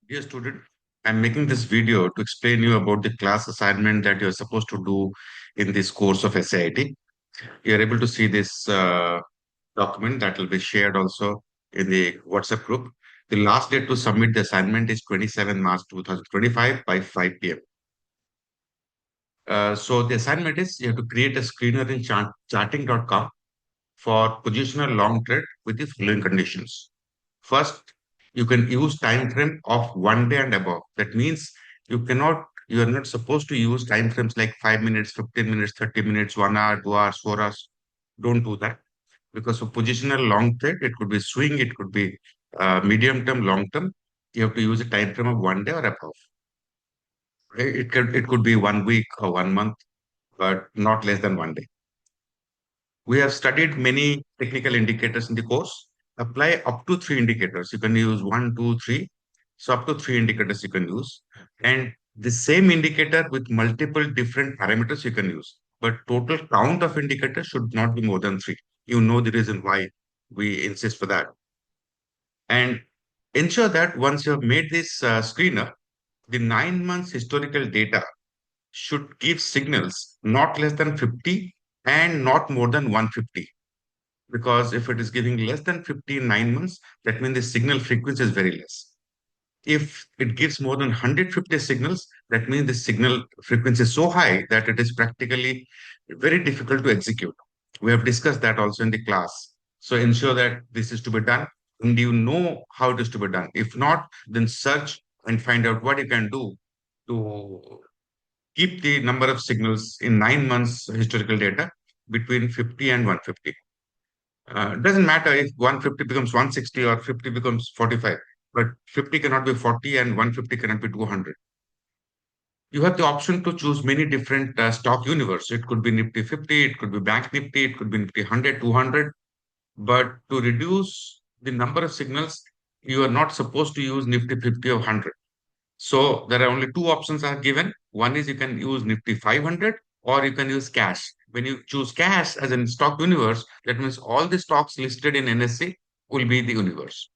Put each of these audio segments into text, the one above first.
Dear student, I'm making this video to explain you about the class assignment that you're supposed to do in this course of SAIT. You're able to see this document that will be shared also in the WhatsApp group. The last date to submit the assignment is 27 March 2025 by 5 p.m. So the assignment is you have to create a screener in charting.com for positional long trade with the following conditions. First, you can use time frame of 1 day and above. That means you are not supposed to use time frames like 5 minutes, 15 minutes, 30 minutes, 1 hour, 2 hours, 4 hours. Don't do that because for positional long trade, it could be swing, it could be medium term, long term. You have to use a time frame of 1 day or above. It could be 1 week or 1 month, but not less than 1 day. We have studied many technical indicators in the course. Apply up to three indicators. You can use one, two, three. So up to three indicators you can use. And the same indicator with multiple different parameters you can use. But total count of indicators should not be more than three. You know the reason why we insist for that. And ensure that once you have made this screener, the 9 months historical data should give signals not less than 50 and not more than 150, because if it is giving less than 59 months, that means the signal frequency is very less. If it gives more than 150 signals, that means the signal frequency is so high that it is practically very difficult to execute. We have discussed that also in the class. So ensure that this is to be done and you know how it is to be done. If not, then search and find out what you can do to keep the number of signals in 9 months historical data between 50 and 150. Doesn't matter if 150 becomes 160 or 50 becomes 45, but 50 cannot be 40 and 150 cannot be 200. You have the option to choose many different stock universe. It could be Nifty 50, it could be Bank Nifty, it could be Nifty 100, 200. But to reduce the number of signals, you are not supposed to use Nifty 50 or 100. So there are only two options are given. One is you can use Nifty 500 or you can use cash. When you choose cash as in stock universe, that means all the stocks listed in NSE will be the universe.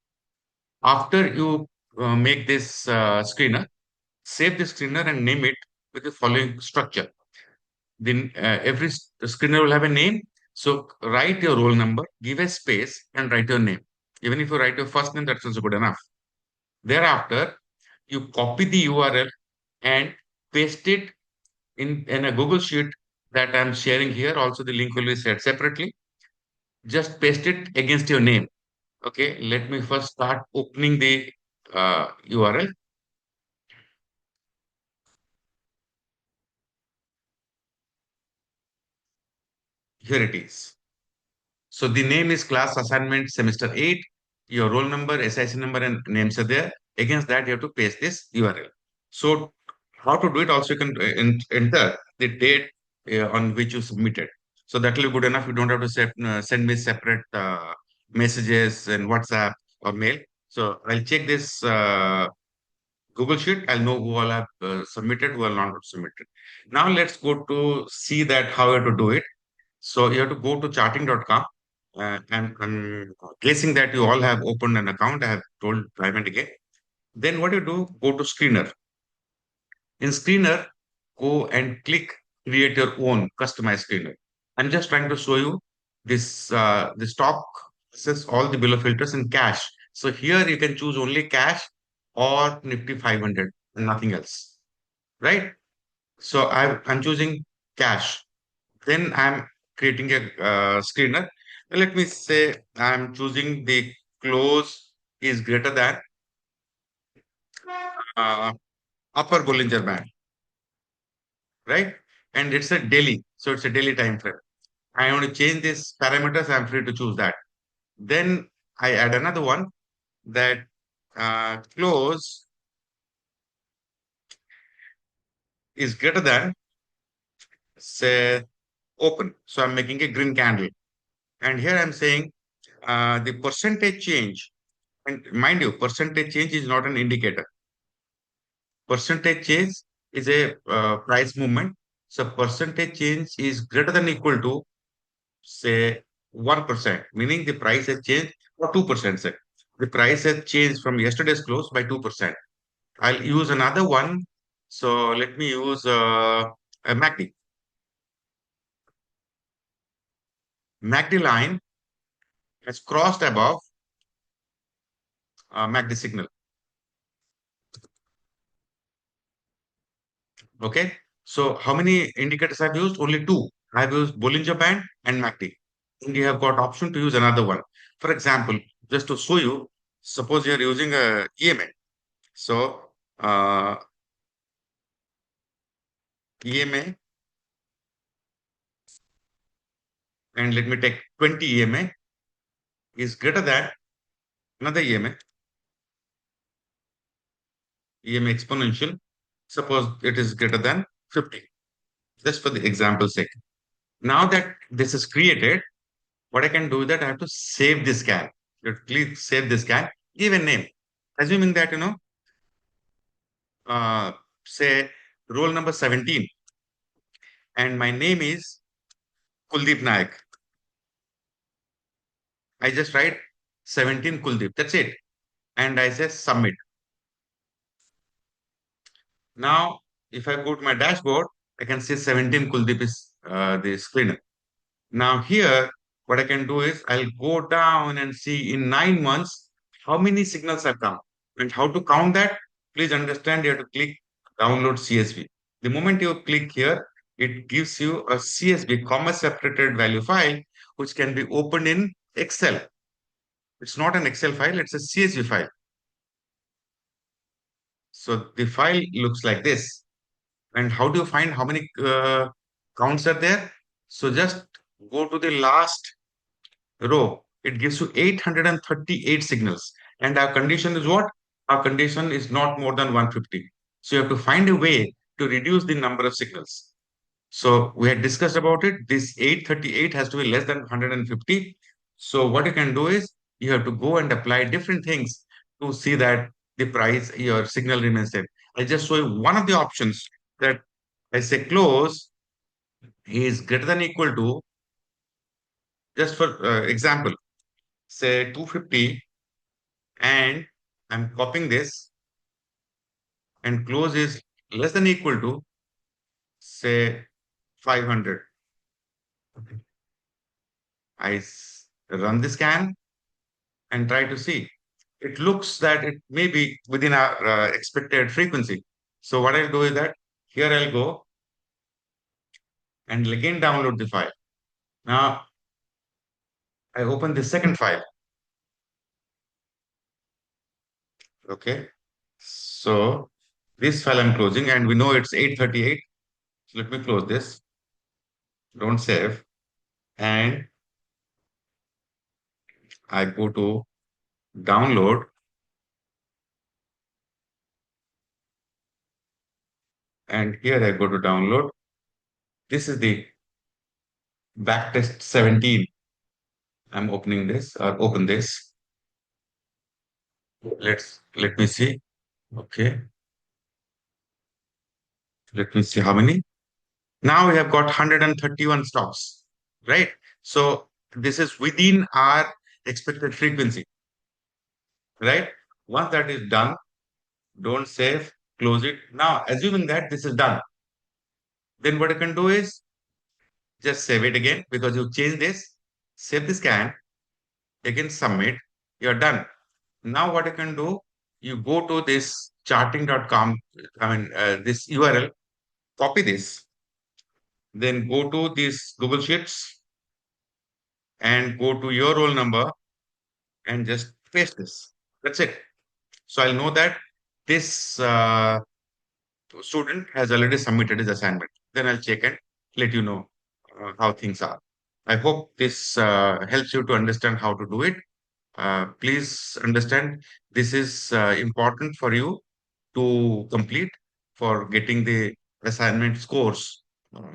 After you make this screener, save the screener and name it with the following structure. Then every screener will have a name. So write your roll number, give a space, and write your name. Even if you write your first name, that's also good enough. Thereafter, you copy the URL and paste it in a Google Sheet that I'm sharing here. Also, the link will be shared separately. Just paste it against your name. Okay, let me first start opening the URL. Here it is. So the name is class assignment semester 8. Your roll number, SIC number, and names are there. Against that, you have to paste this URL. So how to do it? Also, you can enter the date on which you submitted. So that will be good enough. You don't have to send me separate messages in WhatsApp or mail. So I'll check this Google Sheet. I'll know who all have submitted, who are not submitted. Now let's go to see that how you have to do it. So you have to go to charting.com. And I'm guessing that you all have opened an account. I have told time and again. Then what you do, go to screener. In screener, go and click create your own customized screener. I'm just trying to show you this the stock says all the below filters in cash. So here you can choose only cash or Nifty 500 and nothing else, right? So I'm choosing cash. Then I'm creating a screener. Let me say I'm choosing the close is greater than uh, upper Bollinger Band, right? And it's a daily, so it's a daily time frame. I want to change these parameters. I'm free to choose that. Then I add another one that close is greater than say open. So I'm making a green candle, and here I'm saying the percentage change. And mind you, percentage change is not an indicator. Percentage change is a price movement. So percentage change is greater than equal to say 1%, meaning the price has changed or 2%. Say the price has changed from yesterday's close by 2%. I'll use another one. So let me use a MACD. MACD line has crossed above MACD signal. Okay. So how many indicators I've used? Only two. I've used Bollinger Band and MACD. And you have got option to use another one. For example, just to show you, suppose you're using a EMA. So EMA, and let me take 20 EMA is greater than another EMA exponential. Suppose it is greater than 50. Just for the example sake. Now that this is created, what I can do is that I have to save this scan. You click save this scan, give a name. Assuming that, uh, say roll number 17, and my name is Kuldeep Nayak. I just write 17 Kuldeep. That's it. And I say submit. Now, if I go to my dashboard, I can see 17 Kuldeep is the screener. Now here, what I can do is I'll go down and see in 9 months how many signals have come. And how to count that? Please understand you have to click download CSV. The moment you click here, it gives you a CSV, comma separated value file, which can be opened in Excel. It's not an Excel file, it's a CSV file. So the file looks like this. And how do you find how many counts are there? So just go to the last row. It gives you 838 signals. And our condition is what? Our condition is not more than 150. So you have to find a way to reduce the number of signals. So we had discussed about it. This 838 has to be less than 150. So what you can do is you have to go and apply different things to see that the price, your signal remains there. I just show you one of the options that I say close is greater than equal to, just for example, say 250, and I'm copying this, and close is less than equal to, say, 500. Run the scan and try to see. It looks that it may be within our expected frequency. So what I'll do is that here I'll go and again download the file. Now I open the second file. Okay. So this file I'm closing, and we know it's 838. So let me close this. Don't save. And I go to download, and here I go to download. This is the backtest 17. I'm opening this or open this. Let me see. Okay. Let me see how many. Now we have got 131 stocks, right? So this is within our expected frequency, right? Once that is done, don't save, close it. Now, assuming that this is done, then what you can do is just save it again because you changed this, save the scan, again submit, you're done. Now what you can do, you go to this charting.com, this URL, copy this, then go to this Google Sheets and go to your roll number and just paste this. That's it. So I'll know that this student has already submitted his assignment. Then I'll check and let you know how things are. I hope this helps you to understand how to do it. Please understand this is important for you to complete for getting the assignment scores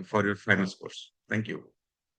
for your final scores. Thank you.